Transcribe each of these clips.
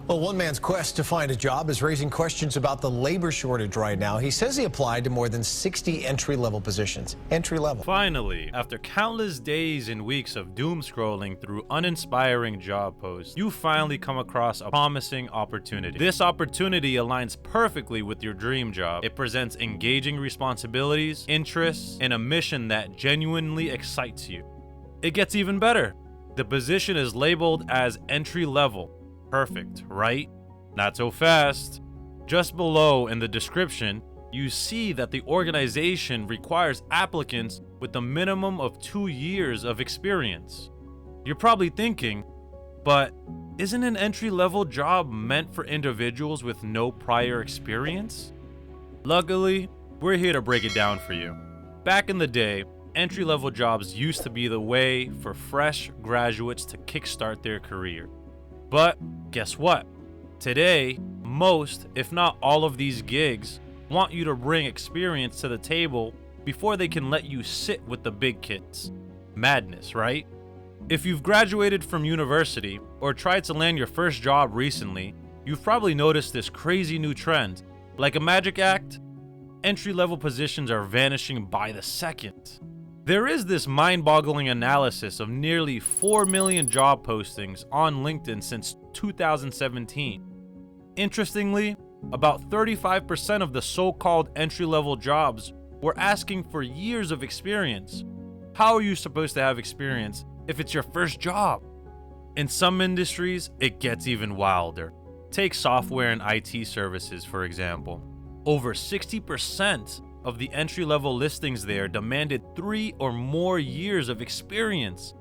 Well, one man's quest to find a job is raising questions about the labor shortage right now. He says he applied to more than 60 entry-level positions. Entry-level. Finally, after countless days and weeks of doom scrolling through uninspiring job posts, you finally come across a promising opportunity. This opportunity aligns perfectly with your dream job. It presents engaging responsibilities, interests, and a mission that genuinely excites you. It gets even better. The position is labeled as entry-level. Perfect, right? Not so fast. Just below in the description, you see that the organization requires applicants with a minimum of 2 years of experience. You're probably thinking, but isn't an entry-level job meant for individuals with no prior experience? Luckily, we're here to break it down for you. Back in the day, entry-level jobs used to be the way for fresh graduates to kickstart their career. But guess what? Today, most, if not all of these gigs want you to bring experience to the table before they can let you sit with the big kids. Madness, right? If you've graduated from university or tried to land your first job recently, you've probably noticed this crazy new trend. Like a magic act, entry-level positions are vanishing by the second. There is this mind-boggling analysis of nearly 4 million job postings on LinkedIn since 2017. Interestingly, about 35% of the so-called entry-level jobs were asking for years of experience. How are you supposed to have experience if it's your first job? In some industries, it gets even wilder. Take software and IT services, for example. Over 60% of the entry-level listings there demanded 3 or more years of experience.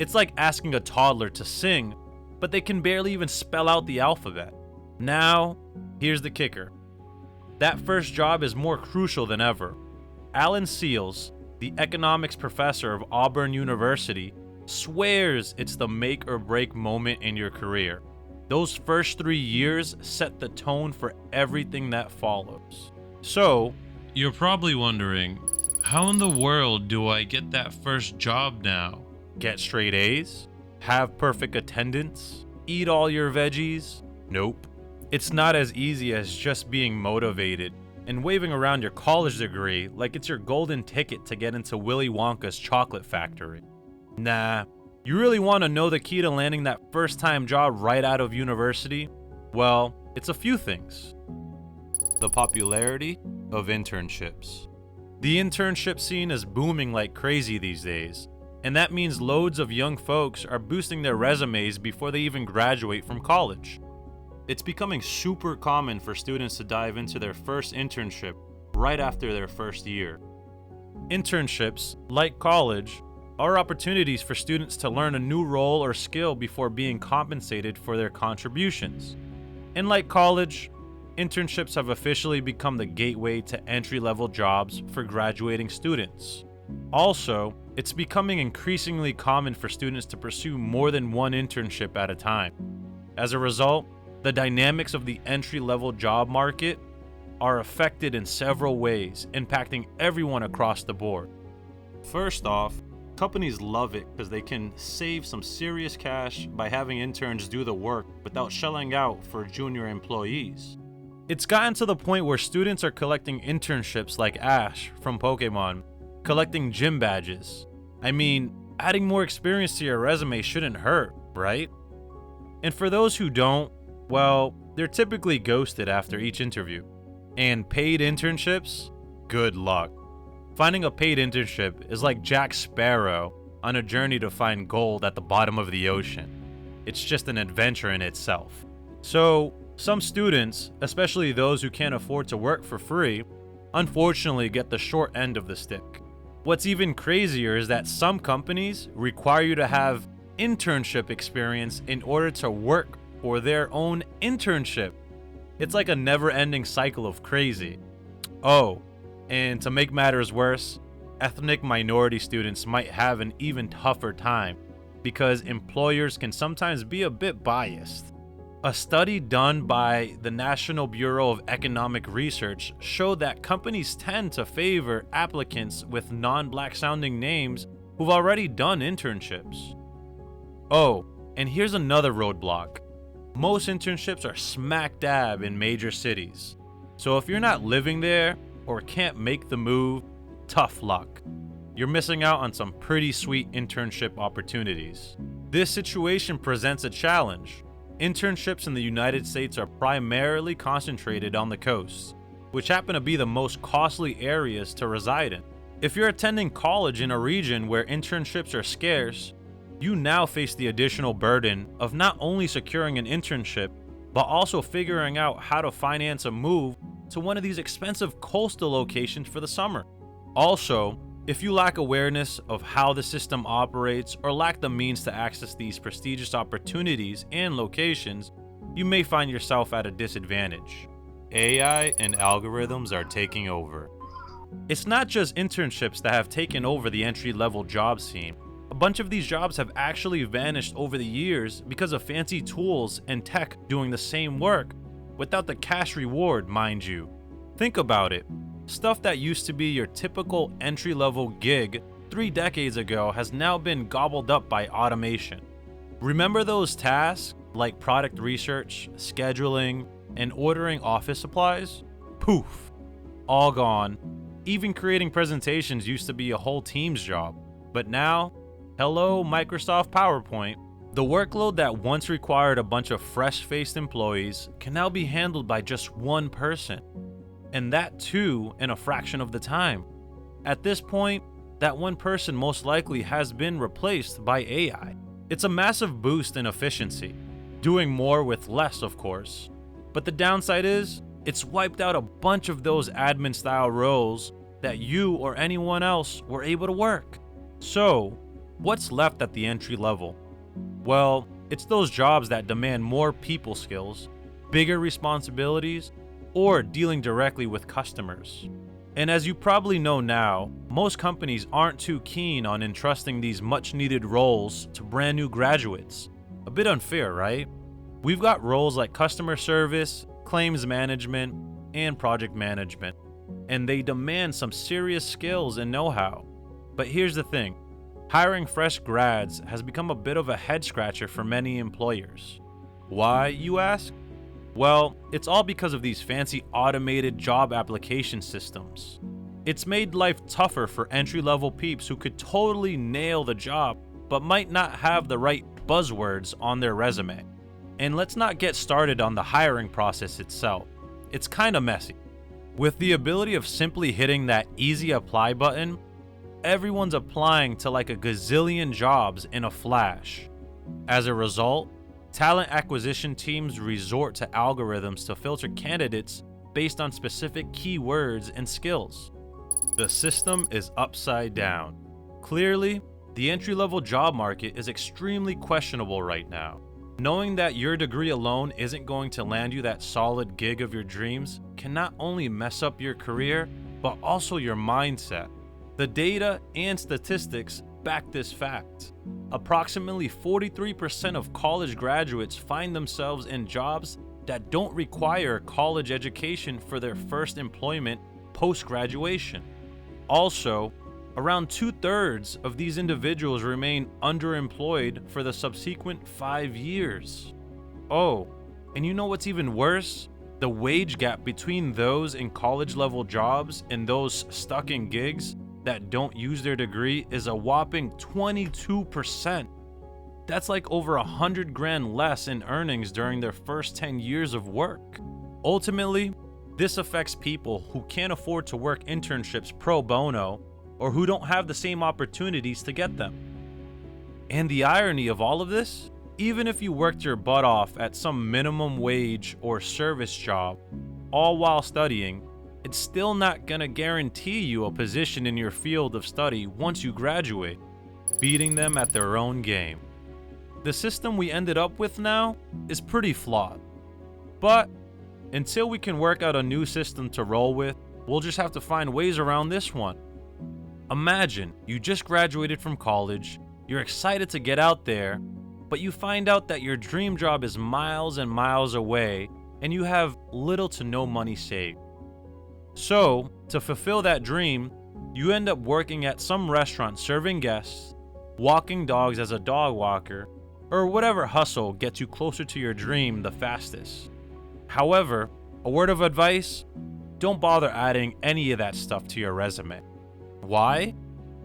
It's like asking a toddler to sing, but they can barely even spell out the alphabet. Now, here's the kicker. That first job is more crucial than ever. Alan Seals, the economics professor of Auburn University, swears it's the make or break moment in your career. Those first 3 years set the tone for everything that follows. So, you're probably wondering, how in the world do I get that first job now? Get straight A's? Have perfect attendance? Eat all your veggies? Nope. It's not as easy as just being motivated and waving around your college degree like it's your golden ticket to get into Willy Wonka's chocolate factory. Nah, you really want to know the key to landing that first-time job right out of university? Well, it's a few things. The popularity of internships. The internship scene is booming like crazy these days, and that means loads of young folks are boosting their resumes before they even graduate from college. It's becoming super common for students to dive into their first internship right after their first year. Internships, like college, are opportunities for students to learn a new role or skill before being compensated for their contributions. And like college, internships have officially become the gateway to entry-level jobs for graduating students. Also, it's becoming increasingly common for students to pursue more than one internship at a time. As a result, the dynamics of the entry-level job market are affected in several ways, impacting everyone across the board. First off, companies love it because they can save some serious cash by having interns do the work without shelling out for junior employees. It's gotten to the point where students are collecting internships like Ash from Pokemon, collecting gym badges. I mean, adding more experience to your resume shouldn't hurt, right? And for those who don't, well, they're typically ghosted after each interview. And paid internships? Good luck. Finding a paid internship is like Jack Sparrow on a journey to find gold at the bottom of the ocean. It's just an adventure in itself. So, some students, especially those who can't afford to work for free, unfortunately get the short end of the stick. What's even crazier is that some companies require you to have internship experience in order to work for their own internship. It's like a never-ending cycle of crazy. Oh, and to make matters worse, ethnic minority students might have an even tougher time because employers can sometimes be a bit biased. A study done by the National Bureau of Economic Research showed that companies tend to favor applicants with non-black sounding names who've already done internships. Oh, and here's another roadblock. Most internships are smack dab in major cities. So if you're not living there or can't make the move, tough luck. You're missing out on some pretty sweet internship opportunities. This situation presents a challenge. Internships in the United States are primarily concentrated on the coast, which happen to be the most costly areas to reside in. If you're attending college in a region where internships are scarce, you now face the additional burden of not only securing an internship, but also figuring out how to finance a move to one of these expensive coastal locations for the summer. Also, if you lack awareness of how the system operates or lack the means to access these prestigious opportunities and locations, you may find yourself at a disadvantage. AI and algorithms are taking over. It's not just internships that have taken over the entry-level job scene. A bunch of these jobs have actually vanished over the years because of fancy tools and tech doing the same work without the cash reward, mind you. Think about it. Stuff that used to be your typical entry-level gig 3 decades ago has now been gobbled up by automation. Remember those tasks like product research, scheduling, and ordering office supplies? Poof, all gone. Even creating presentations used to be a whole team's job. But now, hello Microsoft PowerPoint. The workload that once required a bunch of fresh-faced employees can now be handled by just one person. And that too in a fraction of the time. At this point, that one person most likely has been replaced by AI. It's a massive boost in efficiency, doing more with less, of course. But the downside is, it's wiped out a bunch of those admin-style roles that you or anyone else were able to work. So, what's left at the entry level? Well, it's those jobs that demand more people skills, bigger responsibilities, or dealing directly with customers. And as you probably know now, most companies aren't too keen on entrusting these much-needed roles to brand new graduates. A bit unfair, right? We've got roles like customer service, claims management, and project management, and they demand some serious skills and know-how. But here's the thing, hiring fresh grads has become a bit of a head-scratcher for many employers. Why, you ask? Well, it's all because of these fancy automated job application systems. It's made life tougher for entry-level peeps who could totally nail the job, but might not have the right buzzwords on their resume. And let's not get started on the hiring process itself. It's kinda messy. With the ability of simply hitting that easy apply button, everyone's applying to like a gazillion jobs in a flash. As a result, talent acquisition teams resort to algorithms to filter candidates based on specific keywords and skills. The system is upside down. Clearly, the entry-level job market is extremely questionable right now. Knowing that your degree alone isn't going to land you that solid gig of your dreams can not only mess up your career, but also your mindset. The data and statistics back this fact. Approximately 43% of college graduates find themselves in jobs that don't require college education for their first employment post-graduation. Also, around 2/3 of these individuals remain underemployed for the subsequent 5 years. Oh, and you know what's even worse? The wage gap between those in college-level jobs and those stuck in gigs that don't use their degree is a whopping 22%. That's like over $100,000 less in earnings during their first 10 years of work. Ultimately, this affects people who can't afford to work internships pro bono or who don't have the same opportunities to get them. And the irony of all of this, even if you worked your butt off at some minimum wage or service job, all while studying, it's still not gonna guarantee you a position in your field of study once you graduate, beating them at their own game. The system we ended up with now is pretty flawed. But until we can work out a new system to roll with, we'll just have to find ways around this one. Imagine you just graduated from college, you're excited to get out there, but you find out that your dream job is miles and miles away and you have little to no money saved. So, to fulfill that dream, you end up working at some restaurant serving guests, walking dogs as a dog walker, or whatever hustle gets you closer to your dream the fastest. However, a word of advice, don't bother adding any of that stuff to your resume. Why?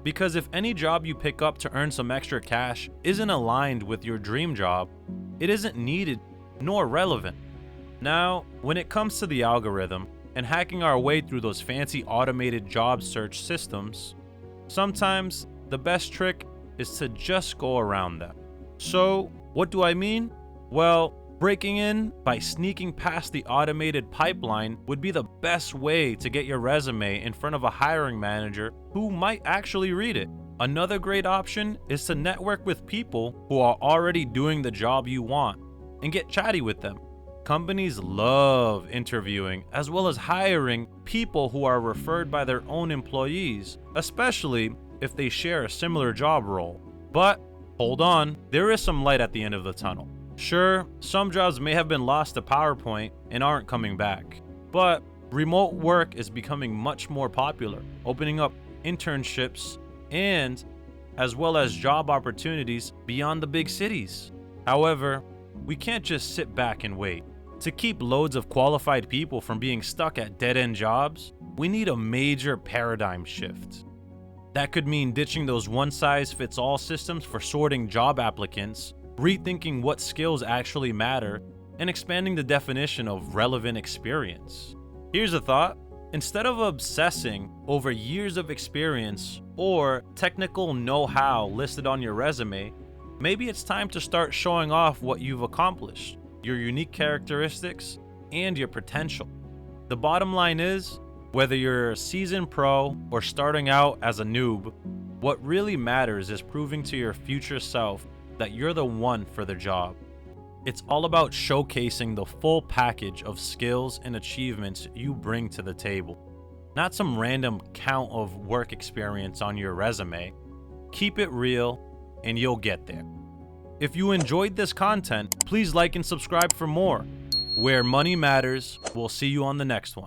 Because if any job you pick up to earn some extra cash isn't aligned with your dream job, it isn't needed nor relevant. Now, when it comes to the algorithm and hacking our way through those fancy automated job search systems, sometimes the best trick is to just go around them. So, what do I mean? Well, breaking in by sneaking past the automated pipeline would be the best way to get your resume in front of a hiring manager who might actually read it. Another great option is to network with people who are already doing the job you want and get chatty with them. Companies love interviewing as well as hiring people who are referred by their own employees, especially if they share a similar job role. But hold on, there is some light at the end of the tunnel. Sure, some jobs may have been lost to PowerPoint and aren't coming back, but remote work is becoming much more popular, opening up internships and as well as job opportunities beyond the big cities. However, we can't just sit back and wait. To keep loads of qualified people from being stuck at dead-end jobs, we need a major paradigm shift. That could mean ditching those one-size-fits-all systems for sorting job applicants, rethinking what skills actually matter, and expanding the definition of relevant experience. Here's a thought. Instead of obsessing over years of experience or technical know-how listed on your resume, maybe it's time to start showing off what you've accomplished, your unique characteristics, and your potential. The bottom line is, whether you're a seasoned pro or starting out as a noob, what really matters is proving to your future self that you're the one for the job. It's all about showcasing the full package of skills and achievements you bring to the table, not some random count of work experience on your resume. Keep it real, and you'll get there. If you enjoyed this content, please like and subscribe for more. Where money matters, we'll see you on the next one.